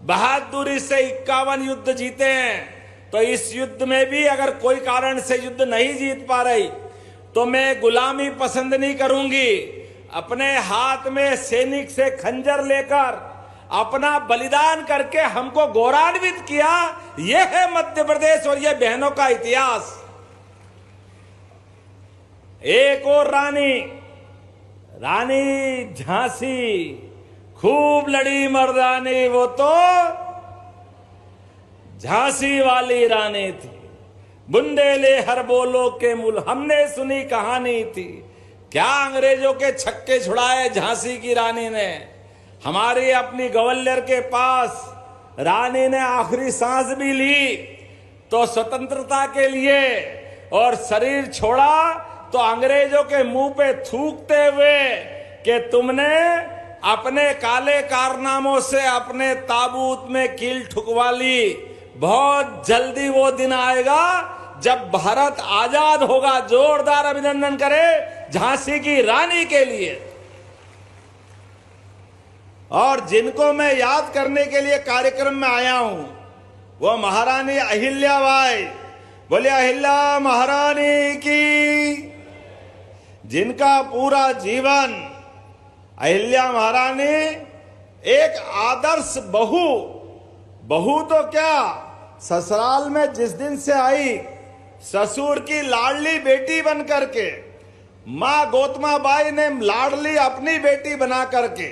बहादुरी से 51 युद्ध जीते हैं। तो इस युद्ध में भी अगर कोई कारण से युद्ध नहीं जीत पा रही तो मैं गुलामी पसंद नहीं करूंगी। अपने हाथ में सैनिक से खंजर लेकर अपना बलिदान करके हमको गौरवान्वित किया। यह है मध्य प्रदेश और यह बहनों का इतिहास। एक और रानी झांसी खूब लड़ी मर्दानी, वो तो झांसी वाली रानी थी। बुंदेले हर बोलो के मूल, हमने सुनी कहानी थी। क्या अंग्रेजों के छक्के छुड़ाए झांसी की रानी ने। हमारी अपनी ग्वालियर के पास रानी ने आखिरी सांस भी ली तो स्वतंत्रता के लिए, और शरीर छोड़ा तो अंग्रेजों के मुंह पे थूकते हुए कि तुमने अपने काले कारनामों से अपने ताबूत में कील ठुकवा ली। बहुत जल्दी वो दिन आएगा जब भारत आजाद होगा। जोरदार अभिनंदन करें झांसी की रानी के लिए। और जिनको मैं याद करने के लिए कार्यक्रम में आया हूं वो महारानी अहिल्याबाई। बोले अहिल्या महारानी की। जिनका पूरा जीवन, अहिल्या महारानी एक आदर्श बहू तो क्या, ससुराल में जिस दिन से आई ससुर की लाडली बेटी बन करके, मां गौतमा बाई ने लाडली अपनी बेटी बना करके,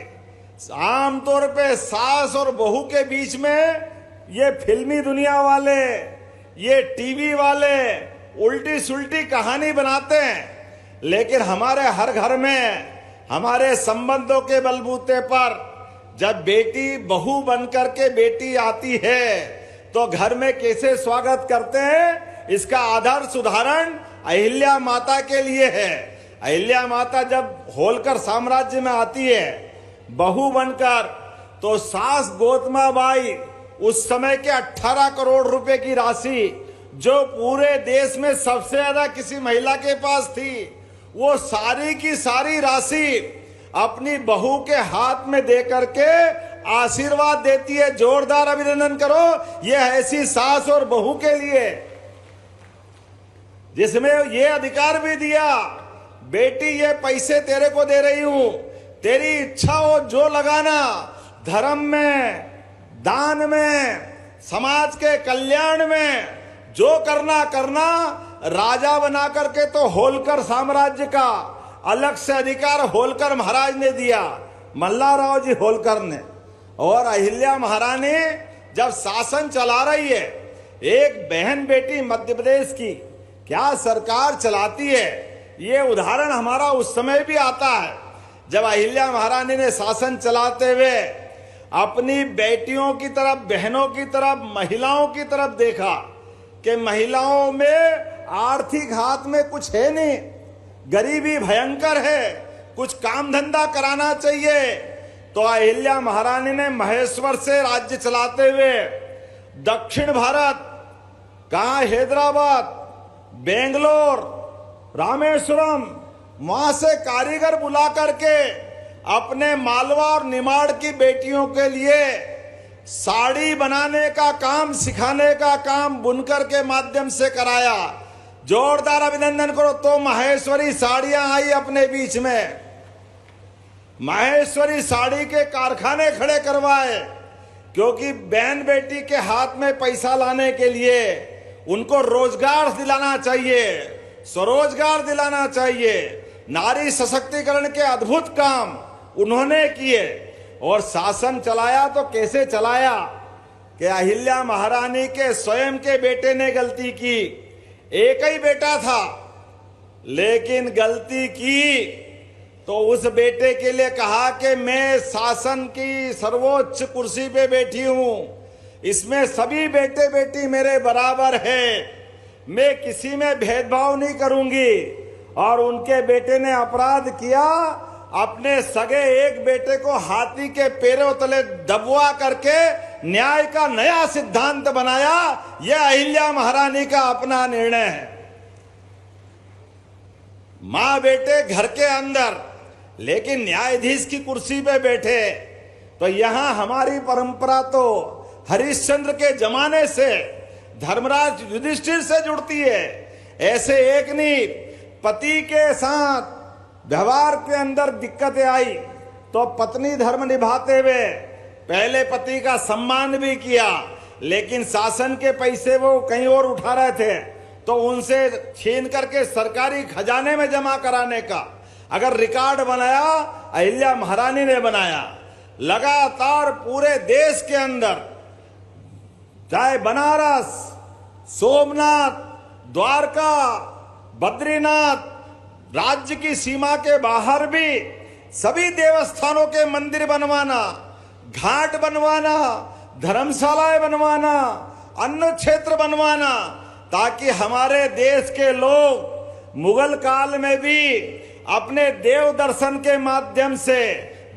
आमतौर पे सास और बहू के बीच में ये फिल्मी दुनिया वाले, ये टीवी वाले उल्टी सुल्टी कहानी बनाते हैं। लेकिन हमारे हर घर में हमारे संबंधों के बलबूते पर जब बेटी बहू बनकर के बेटी आती है तो घर में कैसे स्वागत करते हैं, इसका आदर्श उदाहरण अहिल्या माता के लिए है। अहिल्या माता जब होलकर साम्राज्य में आती है बहू बनकर, तो सास गौतमा बाई उस समय के 18 करोड़ रुपए की राशि जो पूरे देश में सबसे ज्यादा किसी महिला के पास थी, वो सारी की सारी राशि अपनी बहू के हाथ में दे करके आशीर्वाद देती है। जोरदार अभिनंदन करो ये ऐसी सास और बहू के लिए जिसमें ये अधिकार भी दिया, बेटी ये पैसे तेरे को दे रही हूं, तेरी इच्छा हो जो लगाना, धर्म में, दान में, समाज के कल्याण में जो करना। राजा बना करके तो होलकर साम्राज्य का अलग से अधिकार होलकर महाराज ने दिया, मल्लाराव जी होलकर ने। और अहिल्या महारानी जब शासन चला रही है, एक बहन बेटी मध्य प्रदेश की क्या सरकार चलाती है, ये उदाहरण हमारा उस समय भी आता है जब अहिल्या महारानी ने शासन चलाते हुए अपनी बेटियों की तरफ, बहनों की तरफ, महिलाओं की तरफ देखा कि महिलाओं में आर्थिक हाथ में कुछ है नहीं, गरीबी भयंकर है, कुछ काम धंधा कराना चाहिए। तो अहिल्या महारानी ने महेश्वर से राज्य चलाते हुए दक्षिण भारत, कहा हैदराबाद, बेंगलोर, रामेश्वरम, वहां से कारीगर बुला करके अपने मालवा और निमाड़ की बेटियों के लिए साड़ी बनाने का काम, सिखाने का काम बुनकर के माध्यम से कराया। जोरदार अभिनंदन करो। तो माहेश्वरी साड़ियां आई अपने बीच में, माहेश्वरी साड़ी के कारखाने खड़े करवाए, क्योंकि बहन बेटी के हाथ में पैसा लाने के लिए उनको रोजगार दिलाना चाहिए, स्वरोजगार दिलाना चाहिए। नारी सशक्तिकरण के अद्भुत काम उन्होंने किए और शासन चलाया। तो कैसे चलाया कि अहिल्या महारानी के स्वयं के बेटे ने गलती की, एक ही बेटा था, लेकिन गलती की तो उस बेटे के लिए कहा कि मैं शासन की सर्वोच्च कुर्सी पे बैठी हूं, इसमें सभी बेटे बेटी मेरे बराबर है, मैं किसी में भेदभाव नहीं करूंगी। और उनके बेटे ने अपराध किया, अपने सगे एक बेटे को हाथी के पैरों तले दबवा करके न्याय का नया सिद्धांत बनाया। यह अहिल्या महारानी का अपना निर्णय है। मां बेटे घर के अंदर, लेकिन न्यायाधीश की कुर्सी पे बैठे, तो यहां हमारी परंपरा तो हरिश्चंद्र के जमाने से धर्मराज युधिष्ठिर से जुड़ती है। ऐसे एक ने पति के साथ व्यवहार के अंदर दिक्कतें आई तो पत्नी धर्म निभाते हुए पहले पति का सम्मान भी किया, लेकिन शासन के पैसे वो कहीं और उठा रहे थे तो उनसे छीन करके सरकारी खजाने में जमा कराने का अगर रिकॉर्ड बनाया अहिल्या महारानी ने बनाया। लगातार पूरे देश के अंदर चाहे बनारस, सोमनाथ, द्वारका, बद्रीनाथ, राज्य की सीमा के बाहर भी सभी देवस्थानों के मंदिर बनवाना, घाट बनवाना, धर्मशालाएं बनवाना, अन्न क्षेत्र बनवाना, ताकि हमारे देश के लोग मुगल काल में भी अपने देव दर्शन के माध्यम से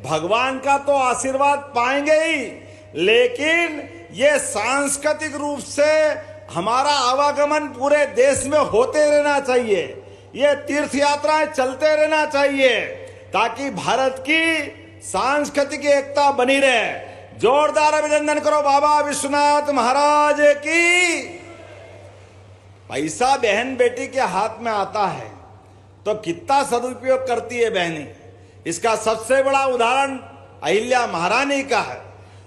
भगवान का तो आशीर्वाद पाएंगे ही, लेकिन ये सांस्कृतिक रूप से हमारा आवागमन पूरे देश में होते रहना चाहिए। ये तीर्थ यात्राएं चलते रहना चाहिए ताकि भारत की सांस्कृतिक एकता बनी रहे। जोरदार अभिनंदन करो बाबा विश्वनाथ महाराज की। पैसा बहन बेटी के हाथ में आता है तो कितना सदुपयोग करती है बहनी। इसका सबसे बड़ा उदाहरण अहिल्या महारानी का है।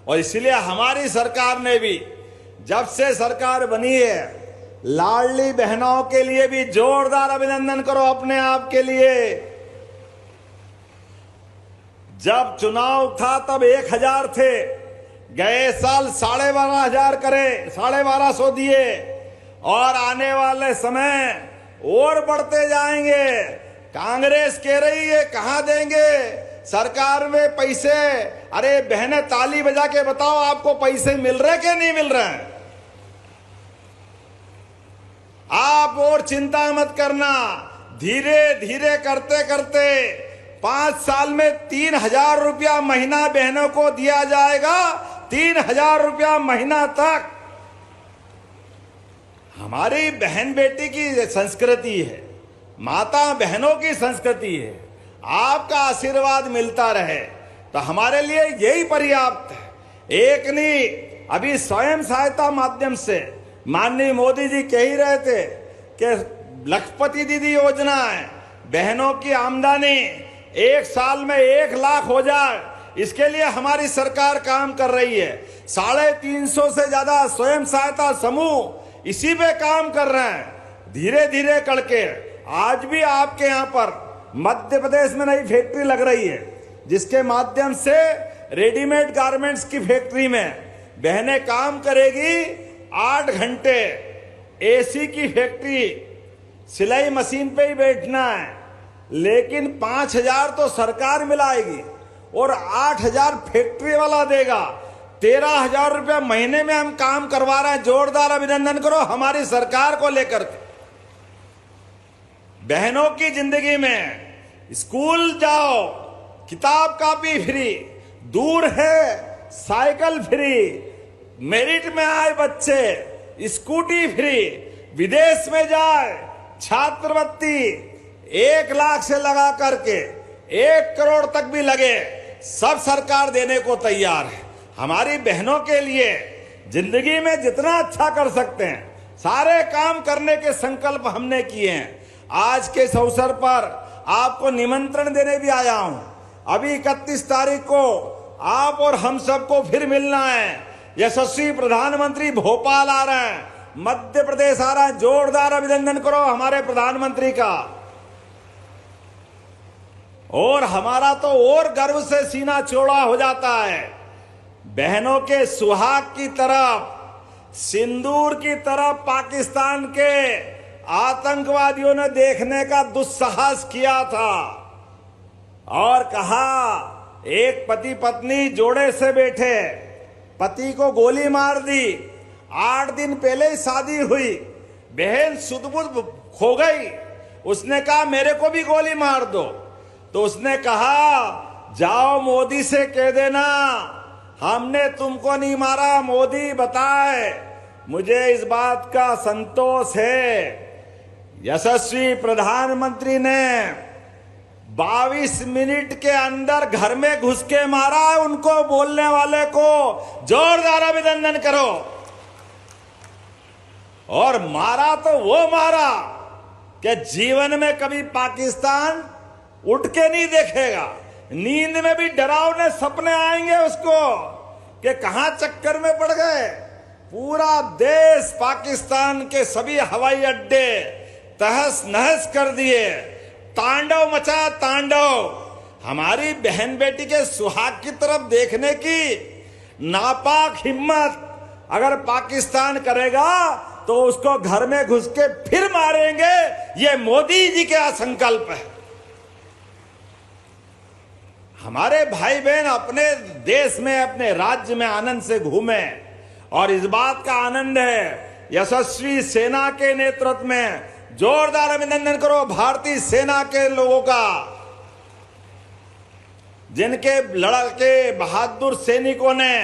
और इसलिए हमारी सरकार ने भी जब से सरकार बनी है लाडली बहनों के लिए भी जोरदार अभिनंदन करो अपने आप के लिए। जब चुनाव था तब 1000 थे, गए साल 12,500 करे, 12,500 दिए और आने वाले समय और बढ़ते जाएंगे। कांग्रेस कह रही है कहां देंगे सरकार में पैसे। अरे बहनें ताली बजा के बताओ आपको पैसे मिल रहे कि नहीं मिल रहे हैं। आप और चिंता मत करना, धीरे धीरे करते करते 5 साल में 3,000 रुपया महीना बहनों को दिया जाएगा। 3,000 रुपया महीना तक। हमारी बहन बेटी की संस्कृति है, माता बहनों की संस्कृति है। आपका आशीर्वाद मिलता रहे तो हमारे लिए यही पर्याप्त है। एक नहीं, अभी स्वयं सहायता माध्यम से माननीय मोदी जी कह ही रहे थे कि लखपति दीदी योजना है, बहनों की आमदनी 1 साल में 1 लाख हो जाए, इसके लिए हमारी सरकार काम कर रही है। 350 से ज्यादा स्वयं सहायता समूह इसी पे काम कर रहे हैं। धीरे धीरे करके आज भी आपके यहाँ पर मध्य प्रदेश में नई फैक्ट्री लग रही है जिसके माध्यम से रेडीमेड गारमेंट्स की फैक्ट्री में बहनें काम करेगी। 8 घंटे एसी की फैक्ट्री, सिलाई मशीन पे ही बैठना है, लेकिन 5,000 तो सरकार मिलाएगी और 8,000 फैक्ट्री वाला देगा। 13,000 रुपया महीने में हम काम करवा रहे हैं। जोरदार अभिनंदन करो हमारी सरकार को लेकर के। बहनों की जिंदगी में स्कूल जाओ, किताब कापी फ्री, दूर है साइकिल फ्री, मेरिट में आए बच्चे स्कूटी फ्री, विदेश में जाए छात्रवृत्ति 1 लाख से लगा करके 1 करोड़ तक भी लगे, सब सरकार देने को तैयार है। हमारी बहनों के लिए जिंदगी में जितना अच्छा कर सकते हैं सारे काम करने के संकल्प हमने किए हैं। आज के इस अवसर पर आपको निमंत्रण देने भी आया हूं। अभी 31 तारीख को आप और हम सबको फिर मिलना है। यशस्वी प्रधानमंत्री भोपाल आ रहे हैं, मध्य प्रदेश आ रहा है। जोरदार अभिनंदन करो हमारे प्रधानमंत्री का। और हमारा तो और गर्व से सीना चौड़ा हो जाता है। बहनों के सुहाग की तरफ, सिंदूर की तरफ पाकिस्तान के आतंकवादियों ने देखने का दुस्साहस किया था और कहा एक पति पत्नी जोड़े से बैठे, पति को गोली मार दी। 8 दिन पहले ही शादी हुई, बहन सुध-बुध खो गई। उसने कहा मेरे को भी गोली मार दो, तो उसने कहा जाओ मोदी से कह देना हमने तुमको नहीं मारा, मोदी बताए। मुझे इस बात का संतोष है यशस्वी प्रधानमंत्री ने 22 मिनट के अंदर घर में घुस के मारा है। उनको बोलने वाले को जोरदार अभिनंदन करो। और मारा तो वो मारा कि जीवन में कभी पाकिस्तान उठ के नहीं देखेगा। नींद में भी डरावने सपने आएंगे उसको कि कहां चक्कर में पड़ गए। पूरा देश पाकिस्तान के सभी हवाई अड्डे तहस नहस कर दिए। तांडव मचा तांडव। हमारी बहन बेटी के सुहाग की तरफ देखने की नापाक हिम्मत अगर पाकिस्तान करेगा तो उसको घर में घुस के फिर मारेंगे। ये मोदी जी का संकल्प है। हमारे भाई बहन अपने देश में अपने राज्य में आनंद से घूमे और इस बात का आनंद है यशस्वी सेना के नेतृत्व में। जोरदार अभिनंदन करो भारतीय सेना के लोगों का, जिनके लड़के बहादुर सैनिकों ने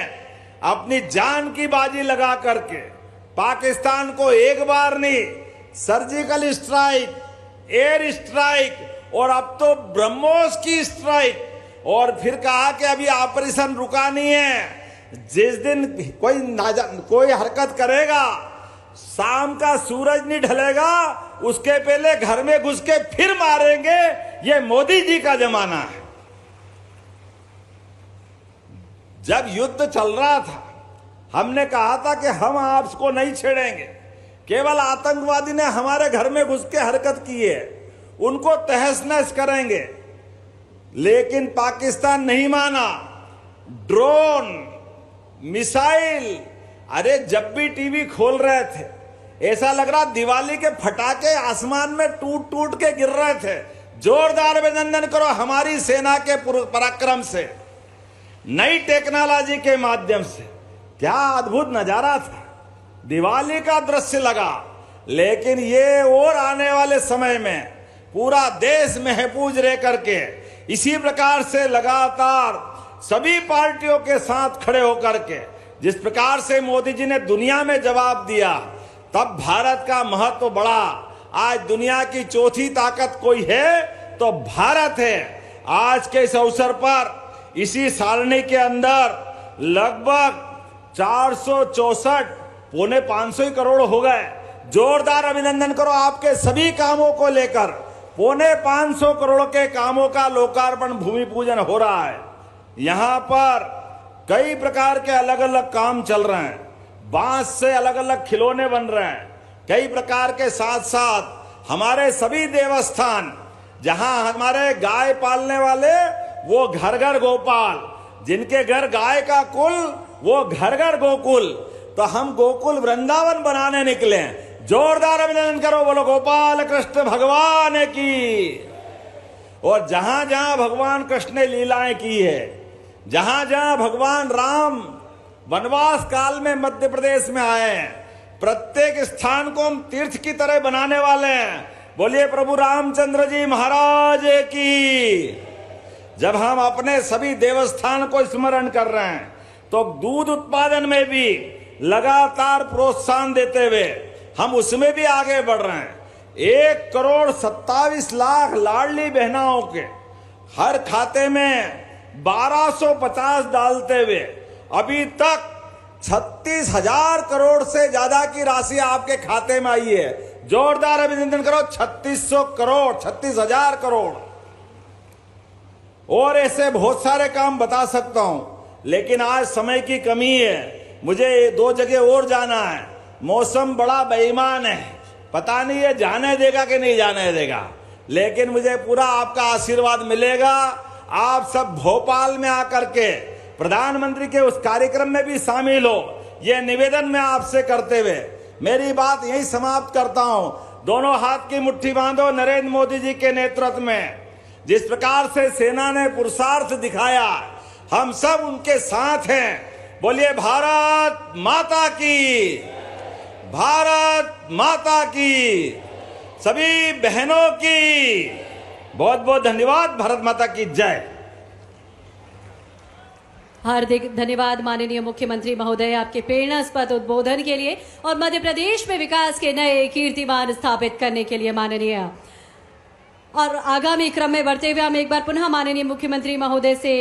अपनी जान की बाजी लगा करके पाकिस्तान को एक बार नहीं, सर्जिकल स्ट्राइक, एयर स्ट्राइक और अब तो ब्रह्मोस की स्ट्राइक, और फिर कहा कि अभी ऑपरेशन रुका नहीं है। जिस दिन कोई हरकत करेगा, शाम का सूरज नहीं ढलेगा, उसके पहले घर में घुस के फिर मारेंगे। ये मोदी जी का जमाना है। जब युद्ध चल रहा था हमने कहा था कि हम आपको नहीं छेड़ेंगे। केवल आतंकवादी ने हमारे घर में घुस के हरकत की है, उनको तहस नहस करेंगे। लेकिन पाकिस्तान नहीं माना। ड्रोन, मिसाइल, अरे जब भी टीवी खोल रहे थे ऐसा लग रहा दिवाली के फटाके आसमान में टूट टूट के गिर रहे थे। जोरदार अभिनंदन करो हमारी सेना के पराक्रम से, नई टेक्नोलॉजी के माध्यम से। क्या अद्भुत नजारा था, दिवाली का दृश्य लगा। लेकिन ये और आने वाले समय में पूरा देश महफूज रह करके इसी प्रकार से लगातार सभी पार्टियों के साथ खड़े होकर के जिस प्रकार से मोदी जी ने दुनिया में जवाब दिया, तब भारत का महत्व बढ़ा। आज दुनिया की चौथी ताकत कोई है तो भारत है। आज के इस अवसर पर इसी सारणी के अंदर लगभग 464 पौने 500 करोड़ हो गए। जोरदार अभिनंदन करो आपके सभी कामों को लेकर। पौने 500 करोड़ के कामों का लोकार्पण भूमि पूजन हो रहा है। यहां पर कई प्रकार के अलग अलग काम चल रहे हैं। बांस से अलग अलग खिलौने बन रहे हैं। कई प्रकार के साथ साथ हमारे सभी देवस्थान, जहां हमारे गाय पालने वाले वो घर घर गोपाल, जिनके घर गाय का कुल वो घर घर गोकुल, तो हम गोकुल वृंदावन बनाने निकले। जोरदार अभिनंदन करो, बोलो गोपाल कृष्ण भगवान की। और जहां जहां भगवान कृष्ण ने लीलाएं की है, जहां जहां भगवान राम वनवास काल में मध्य प्रदेश में आए हैं, प्रत्येक स्थान को हम तीर्थ की तरह बनाने वाले हैं। बोलिए प्रभु रामचंद्र जी महाराज की। जब हम अपने सभी देवस्थान को स्मरण कर रहे हैं तो दूध उत्पादन में भी लगातार प्रोत्साहन देते हुए हम उसमें भी आगे बढ़ रहे हैं। 1,27,00,000 लाडली बहनाओं के हर खाते में 1250 डालते हुए अभी तक 36,000 करोड़ से ज्यादा की राशि आपके खाते में आई है। जोरदार अभिनंदन करो। 3600 करोड़, 36,000 करोड़। और ऐसे बहुत सारे काम बता सकता हूं, लेकिन आज समय की कमी है। मुझे 2 जगह और जाना है। मौसम बड़ा बेईमान है, पता नहीं ये जाने देगा कि नहीं जाने देगा, लेकिन मुझे पूरा आपका आशीर्वाद मिलेगा। आप सब भोपाल में आकर के प्रधानमंत्री के उस कार्यक्रम में भी शामिल हो, ये निवेदन मैं आपसे करते हुए मेरी बात यही समाप्त करता हूं। दोनों हाथ की मुट्ठी बांधो। नरेंद्र मोदी जी के नेतृत्व में जिस प्रकार से सेना ने पुरुषार्थ दिखाया, हम सब उनके साथ हैं। बोलिए भारत माता की, भारत माता की, सभी बहनों की बहुत बहुत धन्यवाद। भारत माता की जय। हार्दिक धन्यवाद माननीय मुख्यमंत्री महोदय आपके प्रेरणास्पद उद्बोधन के लिए और मध्य प्रदेश में विकास के नए कीर्तिमान स्थापित करने के लिए। माननीय और आगामी क्रम में बढ़ते हुए हम एक बार पुनः माननीय मुख्यमंत्री महोदय से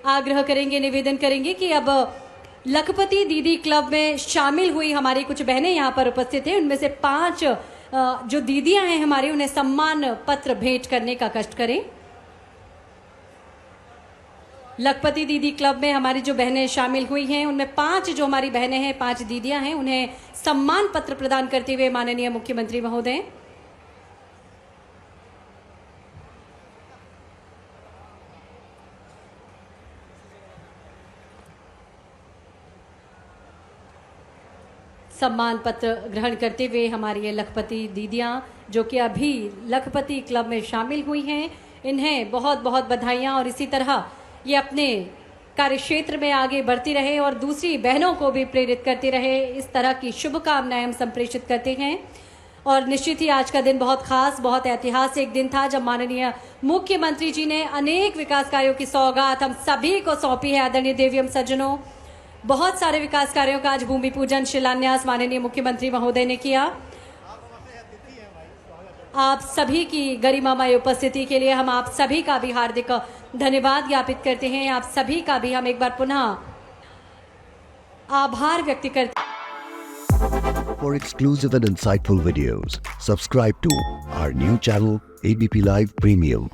आग्रह करेंगे, निवेदन करेंगे कि अब लखपति दीदी क्लब में शामिल हुई हमारी कुछ बहनें यहाँ पर उपस्थित हैं। उनमें से 5 जो दीदियां हैं हमारी, उन्हें सम्मान पत्र भेंट करने का कष्ट करें। लखपति दीदी क्लब में हमारी जो बहनें शामिल हुई हैं, उनमें 5 जो हमारी बहनें हैं, 5 दीदियां हैं, उन्हें सम्मान पत्र प्रदान करते हुए माननीय मुख्यमंत्री महोदय। सम्मान पत्र ग्रहण करते हुए हमारी ये लखपति दीदियां जो कि अभी लखपति क्लब में शामिल हुई हैं, इन्हें बहुत बहुत बधाइयां और इसी तरह ये अपने कार्य क्षेत्र में आगे बढ़ती रहे और दूसरी बहनों को भी प्रेरित करती रहे, इस तरह की शुभकामनाएं हम संप्रेषित करते हैं। और निश्चित ही आज का दिन बहुत खास, बहुत ऐतिहासिक दिन था जब माननीय मुख्यमंत्री जी ने अनेक विकास कार्यों की सौगात हम सभी को सौंपी है। आदरणीय देवियम सज्जनों, बहुत सारे विकास कार्यों का आज भूमि पूजन शिलान्यास माननीय मुख्यमंत्री महोदय ने किया। आप सभी की गरिमामय उपस्थिति के लिए हम आप सभी का भी हार्दिक धन्यवाद ज्ञापित करते हैं। आप सभी का भी हम एक बार पुनः आभार व्यक्त करते हैं। For exclusive and insightful videos, subscribe to our new channel ABP Live Premium.